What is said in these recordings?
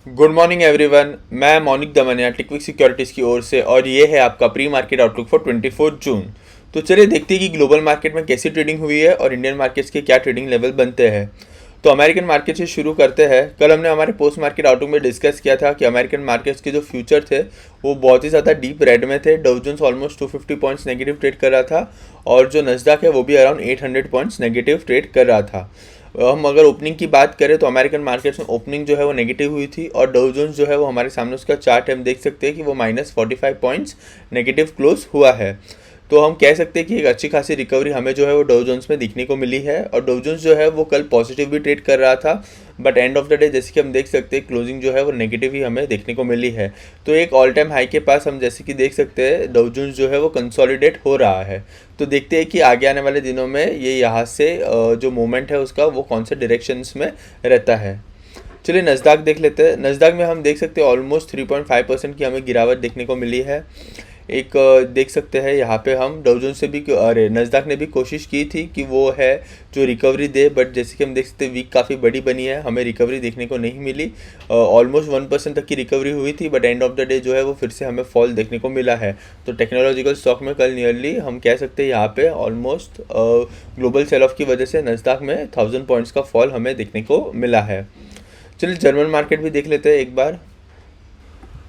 Good morning everyone. मैं मौनिक Damania टिकविक securities की ओर से और ये है आपका प्री मार्केट आउटलुक फॉर 24 जून। तो चलिए देखते हैं कि ग्लोबल मार्केट में कैसी ट्रेडिंग हुई है और इंडियन मार्केट्स के क्या ट्रेडिंग लेवल बनते हैं। तो अमेरिकन मार्केट से शुरू करते हैं। कल हमने हमारे पोस्ट मार्केट आउटलुक में डिस्कस किया था कि अमेरिकन मार्केट्स के जो फ्यूचर थे वो बहुत ही ज़्यादा डीप रेड में थे। Dow Jones almost 250 points negative trade कर रहा था और जो नस्डैक है वो भी अराउंड 800 पॉइंट्स नेगेटिव ट्रेड कर रहा था। हम अगर ओपनिंग की बात करें तो अमेरिकन मार्केट्स में ओपनिंग जो है वो नेगेटिव हुई थी और डाउ जोन्स जो है वो हमारे सामने उसका चार्ट हम देख सकते हैं कि वो -45 पॉइंट्स नेगेटिव क्लोज हुआ है। तो हम कह सकते हैं कि एक अच्छी खासी रिकवरी हमें जो है वो डाउ जोन्स में दिखने को मिली है और डाउ जोन्स जो है वो कल पॉजिटिव भी ट्रेड कर रहा था, but end of the day जैसे कि हम देख सकते हैं क्लोजिंग जो है वो नेगेटिव ही हमें देखने को मिली है। तो एक ऑल टाइम हाई के पास हम जैसे कि देख सकते हैं डाउ जोन्स जो है वो कंसोलिडेट हो रहा है। तो देखते हैं कि आगे आने वाले दिनों में ये यहाँ से जो मूवमेंट है उसका वो कौन से डायरेक्शंस में रहता है। चलिए नस्दैक देख लेते हैं। नस्दैक में हम देख सकते हैं ऑलमोस्ट 3.5% की हमें गिरावट देखने को मिली है। एक देख सकते हैं यहाँ पे हम डाउ जोन्स से भी अरे नस्दैक ने भी कोशिश की थी कि वो है जो रिकवरी दे, बट जैसे कि हम देख सकते हैं वीक काफ़ी बड़ी बनी है, हमें रिकवरी देखने को नहीं मिली। ऑलमोस्ट 1% तक की रिकवरी हुई थी, but end of the day जो है वो फिर से हमें फॉल देखने को मिला है। तो टेक्नोलॉजिकल स्टॉक में कल नियरली हम कह सकते हैं यहाँ पे ऑलमोस्ट ग्लोबल सेल ऑफ की वजह से नस्दैक में 1000 पॉइंट्स का फॉल हमें देखने को मिला है। चलिए जर्मन मार्केट भी देख लेते हैं एक बार।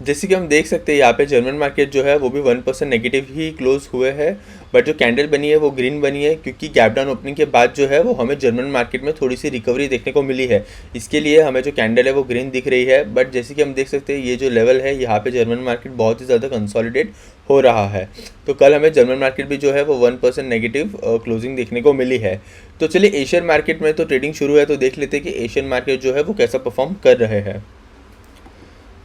जैसे कि हम देख सकते हैं यहाँ पे जर्मन मार्केट जो है वो भी 1% नेगेटिव ही क्लोज हुए हैं, बट जो कैंडल बनी है वो ग्रीन बनी है क्योंकि गैप डाउन ओपनिंग के बाद जो है वो हमें जर्मन मार्केट में थोड़ी सी रिकवरी देखने को मिली है। इसके लिए हमें जो कैंडल है वो ग्रीन दिख रही है, बट जैसे कि हम देख सकते हैं ये जो लेवल है यहाँ पे जर्मन मार्केट बहुत ही ज़्यादा कंसोलिडेट हो रहा है। तो कल हमें जर्मन मार्केट भी जो है वो 1% नेगेटिव क्लोजिंग देखने को मिली है। तो चलिए एशियन मार्केट में तो ट्रेडिंग शुरू है, तो देख लेते हैं कि एशियन मार्केट जो है वो कैसा परफॉर्म कर रहे हैं।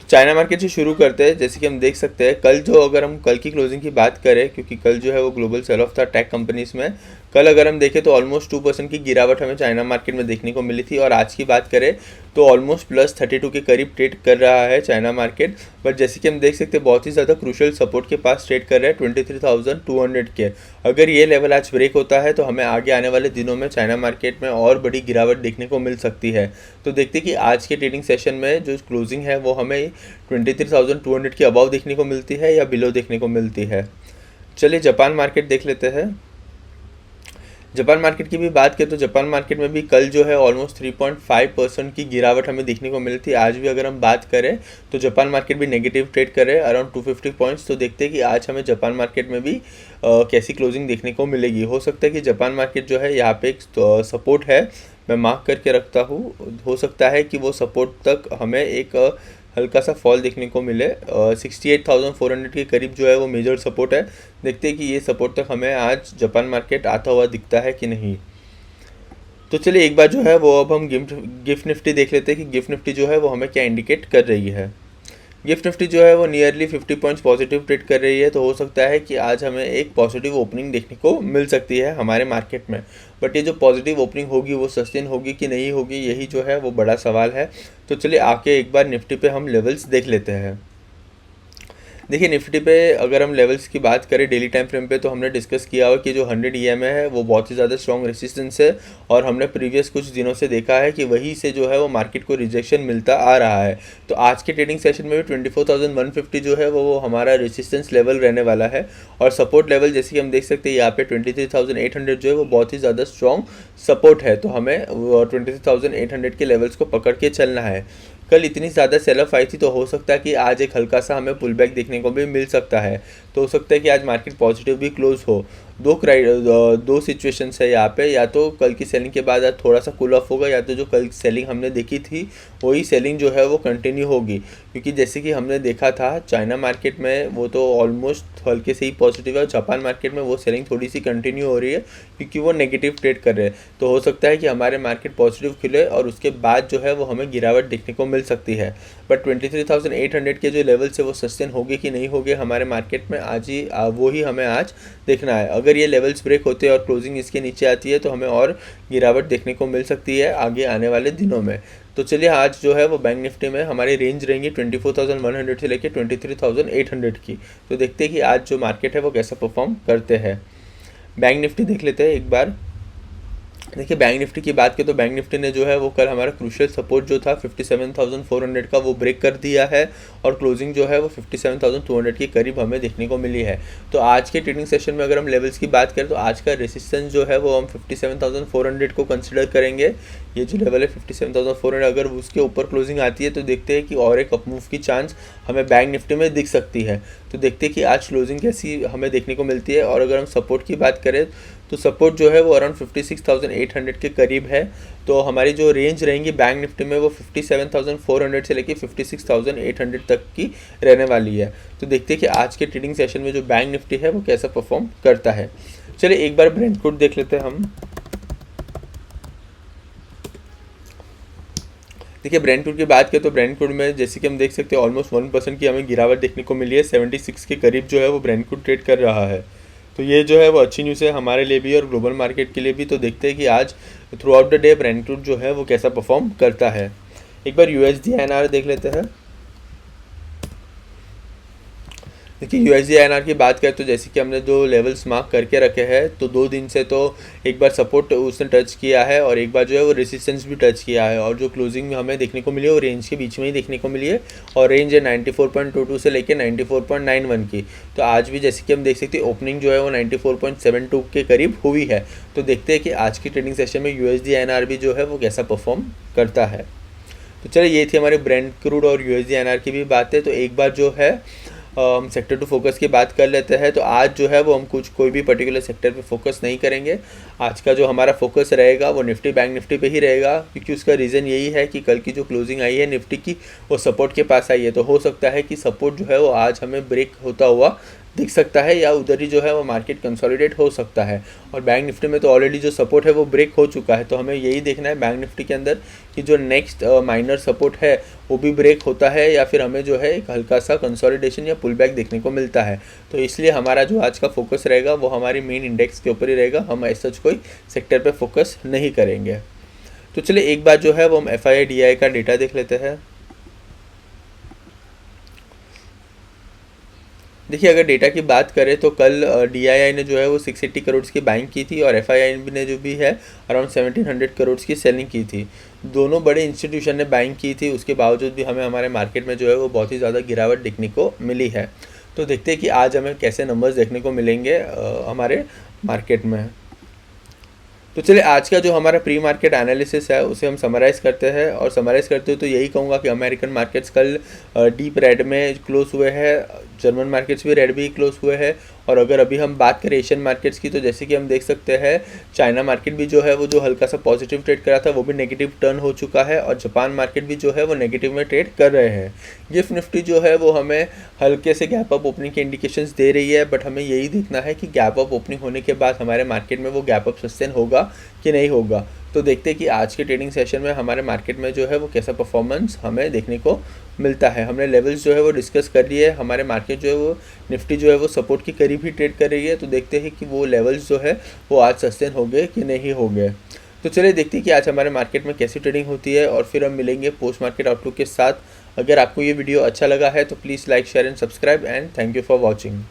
चाइना मार्केट से शुरू करते हैं। जैसे कि हम देख सकते हैं कल जो अगर हम कल की क्लोजिंग की बात करें, क्योंकि कल जो है वो ग्लोबल सेल ऑफ था टेक कंपनीज में, कल अगर हम देखें तो ऑलमोस्ट 2% की गिरावट हमें चाइना मार्केट में देखने को मिली थी और आज की बात करें तो ऑलमोस्ट +32 के करीब ट्रेड कर रहा है चाइना मार्केट। बट जैसे कि हम देख सकते हैं बहुत ही ज़्यादा क्रूशियल सपोर्ट के पास ट्रेड कर रहा है 23,200 के। अगर ये लेवल आज ब्रेक होता है तो हमें आगे आने वाले दिनों में चाइना मार्केट में और बड़ी गिरावट देखने को मिल सकती है। तो देखते हैं कि आज के ट्रेडिंग सेशन में जो क्लोजिंग है वो हमें 23,200 के अबाव देखने को मिलती है या बिलो देखने को मिलती है। चलिए जापान मार्केट देख लेते हैं। जापान मार्केट की भी बात करें तो जापान मार्केट में भी कल जो है ऑलमोस्ट 3.5% की गिरावट हमें देखने को मिली थी। आज भी अगर हम बात करें तो जापान मार्केट भी नेगेटिव ट्रेड करे अराउंड 250 पॉइंट्स। तो देखते हैं कि आज हमें जापान मार्केट में भी कैसी क्लोजिंग देखने को मिलेगी। हो सकता है कि जापान मार्केट जो है यहाँ पे एक सपोर्ट है, मैं मार्क करके रखता हूँ। हो सकता है कि वो सपोर्ट तक हमें एक हल्का सा फॉल देखने को मिले। 68,400 के करीब जो है वो मेजर सपोर्ट है। देखते हैं कि ये सपोर्ट तक हमें आज जापान मार्केट आता हुआ दिखता है कि नहीं। तो चलिए एक बार जो है वो अब हम गिफ्ट निफ्टी देख लेते हैं कि गिफ्ट निफ्टी जो है वो हमें क्या इंडिकेट कर रही है। गिफ्ट निफ्टी जो है वो नियरली 50 पॉइंट्स पॉजिटिव ट्रेड कर रही है। तो हो सकता है कि आज हमें एक पॉजिटिव ओपनिंग देखने को मिल सकती है हमारे मार्केट में, बट ये जो पॉजिटिव ओपनिंग होगी वो सस्टेन होगी कि नहीं होगी यही जो है वो बड़ा सवाल है। तो चलिए आके एक बार निफ्टी पे हम लेवल्स देख लेते हैं। देखिए निफ्टी पे अगर हम लेवल्स की बात करें डेली टाइम फ्रेम पे तो हमने डिस्कस किया हुआ कि जो 100 EMA है वो बहुत ही ज़्यादा स्ट्रॉन्ग रेसिस्टेंस है और हमने प्रीवियस कुछ दिनों से देखा है कि वहीं से जो है वो मार्केट को रिजेक्शन मिलता आ रहा है। तो आज के ट्रेडिंग सेशन में भी 24,150 जो है वो हमारा रेसिस्टेंस लेवल रहने वाला है और सपोर्ट लेवल जैसे कि हम देख सकते हैं यहाँ पे 23,800 जो है वो बहुत ही ज़्यादा स्ट्रॉन्ग सपोर्ट है। तो हमें 23,800 के लेवल्स को पकड़ के चलना है। कल इतनी ज़्यादा सेल ऑफ आई थी तो हो सकता है कि आज एक हल्का सा हमें पुल बैक देखने को भी मिल सकता है। तो हो सकता है कि आज मार्केट पॉजिटिव भी क्लोज हो। दो सिचुएशंस है यहाँ पे, या तो कल की सेलिंग के बाद आज थोड़ा सा कूल ऑफ होगा या तो जो कल सेलिंग हमने देखी थी वही सेलिंग जो है वो कंटिन्यू होगी। क्योंकि जैसे कि हमने देखा था चाइना मार्केट में वो तो ऑलमोस्ट हल्के से ही पॉजिटिव है, जापान मार्केट में वो सेलिंग थोड़ी सी कंटिन्यू हो रही है क्योंकि वो नेगेटिव ट्रेड कर रहे हैं। तो हो सकता है कि हमारे मार्केट पॉजिटिव खुले और उसके बाद जो है वो हमें गिरावट देखने को मिल सकती है। बट 23,800 के जो लेवल्स है वो सस्टेन होंगे कि नहीं होंगे हमारे मार्केट में आज ही वो ही हमें आज देखना है। अगर ये लेवल्स ब्रेक होते हैं और क्लोजिंग इसके नीचे आती है तो हमें और गिरावट देखने को मिल सकती है आगे आने वाले दिनों में। तो चलिए आज जो है वो बैंक निफ्टी में हमारी रेंज रहेंगी 24,100 से लेकर 23,800 की। तो देखते हैं कि आज जो मार्केट है वो कैसा परफॉर्म करते हैं। बैंक निफ्टी देख लेते हैं एक बार। देखिए बैंक निफ्टी की बात करें तो बैंक निफ्टी ने जो है वो कल हमारा क्रूशियल सपोर्ट जो था 57,400 का वो ब्रेक कर दिया है और क्लोजिंग जो है वो 57,200 के करीब हमें देखने को मिली है। तो आज के ट्रेडिंग सेशन में अगर हम लेवल्स की बात करें तो आज का रेसिस्टेंस जो है वो हम 57,400 को कंसिडर करेंगे। ये जो लेवल है 57,400, अगर उसके ऊपर क्लोजिंग आती है तो देखते हैं कि और एक अपमूव की चांस हमें बैंक निफ्टी में दिख सकती है। तो देखते हैं कि आज क्लोजिंग कैसी हमें देखने को मिलती है। और अगर हम सपोर्ट की बात करें तो सपोर्ट जो है वो अराउंड 56,800 के करीब है। तो हमारी जो रेंज रहेंगी बैंक निफ्टी में वो 57,400 से लेके 56,800 तक की रहने वाली है। तो देखते हैं कि आज के ट्रेडिंग सेशन में जो बैंक निफ्टी है वो कैसा परफॉर्म करता है। चलिए एक बार ब्रेंट क्रूड देख लेते हैं हम। देखिए ब्रेंट क्रूड की बात करें तो ब्रेंट क्रूड में जैसे कि हम देख सकते हैं ऑलमोस्ट 1% की हमें गिरावट देखने को मिली है। 76 के करीब जो है वो ब्रेंट क्रूड ट्रेड कर रहा है। तो ये जो है वो अच्छी न्यूज़ है हमारे लिए भी और ग्लोबल मार्केट के लिए भी। तो देखते हैं कि आज through out the day Brent crude जो है वो कैसा परफॉर्म करता है। एक बार यूएसडी आईएनआर देख लेते हैं। देखिए यूएसडी आईएनआर की बात करें तो जैसे कि हमने जो लेवल्स मार्क करके रखे हैं तो 2 दिन से तो एक बार सपोर्ट उसने टच किया है और एक बार जो है वो रेसिस्टेंस भी टच किया है। और जो क्लोजिंग हमें देखने को मिली है वो रेंज के बीच में ही देखने को मिली है और रेंज है 94.22 से लेकर 94.91 की। तो आज भी जैसे कि हम देख सकते हैं ओपनिंग जो है वो 94.72 के करीब हुई है। तो देखते हैं कि आज की ट्रेडिंग सेशन में यूएसडी आईएनआर भी जो है वो कैसा परफॉर्म करता है। तो चलिए ये थी हमारे ब्रेंट क्रूड और यूएसडी आईएनआर की भी बातें। तो एक बार जो है हम सेक्टर टू फोकस की बात कर लेते हैं। तो आज जो है वो हम कोई भी पर्टिकुलर सेक्टर पे फोकस नहीं करेंगे। आज का जो हमारा फोकस रहेगा वो निफ्टी बैंक निफ्टी पे ही रहेगा, क्योंकि उसका रीज़न यही है कि कल की जो क्लोजिंग आई है निफ्टी की वो सपोर्ट के पास आई है। तो हो सकता है कि सपोर्ट जो है वो आज हमें ब्रेक होता हुआ दिख सकता है या उधर ही जो है वो मार्केट कंसोलिडेट हो सकता है। और बैंक निफ्टी में तो ऑलरेडी जो सपोर्ट है वो ब्रेक हो चुका है। तो हमें यही देखना है बैंक निफ्टी के अंदर कि जो नेक्स्ट माइनर सपोर्ट है वो भी ब्रेक होता है या फिर हमें जो है एक हल्का सा कंसोलिडेशन या पुल बैक देखने को मिलता है। तो इसलिए हमारा जो आज का फोकस रहेगा वो हमारी मेन इंडेक्स के ऊपर ही रहेगा। हम ऐसा कोई सेक्टर पर फोकस नहीं करेंगे। तो चलिए एक बार जो है वो हम FII-DI का डेटा देख लेते हैं। देखिए अगर डेटा की बात करें तो कल DII ने जो है वो 680 करोड़ की बाइंग की थी और FII ने जो भी है अराउंड 1700 करोड़ की सेलिंग की थी। दोनों बड़े इंस्टीट्यूशन ने बाइंग की थी, उसके बावजूद भी हमें हमारे मार्केट में जो है वो बहुत ही ज़्यादा गिरावट देखने को मिली है। तो देखते हैं कि आज हमें कैसे नंबर्स देखने को मिलेंगे हमारे मार्केट में। तो चलिए आज का जो हमारा प्री मार्केट एनालिसिस है उसे हम समराइज़ करते हैं। और समराइज़ करते हुए तो यही कहूँगा कि अमेरिकन मार्केट्स कल डीप रेड में क्लोज हुए हैं, जर्मन मार्केट्स भी रेड भी क्लोज हुए हैं। और अगर अभी हम बात करें एशियन मार्केट्स की तो जैसे कि हम देख सकते हैं चाइना मार्केट भी जो है वो जो हल्का सा पॉजिटिव ट्रेड करा था वो भी नेगेटिव टर्न हो चुका है और जापान मार्केट भी जो है वो नेगेटिव में ट्रेड कर रहे हैं। गिफ्ट निफ्टी जो है वो हमें हल्के से गैप अप ओपनिंग के इंडिकेशंस दे रही है, बट हमें यही देखना है कि गैप अप ओपनिंग होने के बाद हमारे मार्केट में वो गैप अप सस्टेन होगा कि नहीं होगा। तो देखते हैं कि आज के ट्रेडिंग सेशन में हमारे मार्केट में जो है वो कैसा परफॉर्मेंस हमें देखने को मिलता है। हमने लेवल्स जो है वो डिस्कस कर लिए। हमारे मार्केट जो है वो निफ्टी जो है वो सपोर्ट के करीब ही ट्रेड कर रही है। तो देखते हैं कि वो लेवल्स जो है वो आज सस्टेन हो गए कि नहीं हो गए। तो चलिए देखते हैं कि आज हमारे मार्केट में कैसी ट्रेडिंग होती है और फिर हम मिलेंगे पोस्ट मार्केट आउटलुक के साथ। अगर आपको ये वीडियो अच्छा लगा है तो please like share and subscribe and thank you for watching.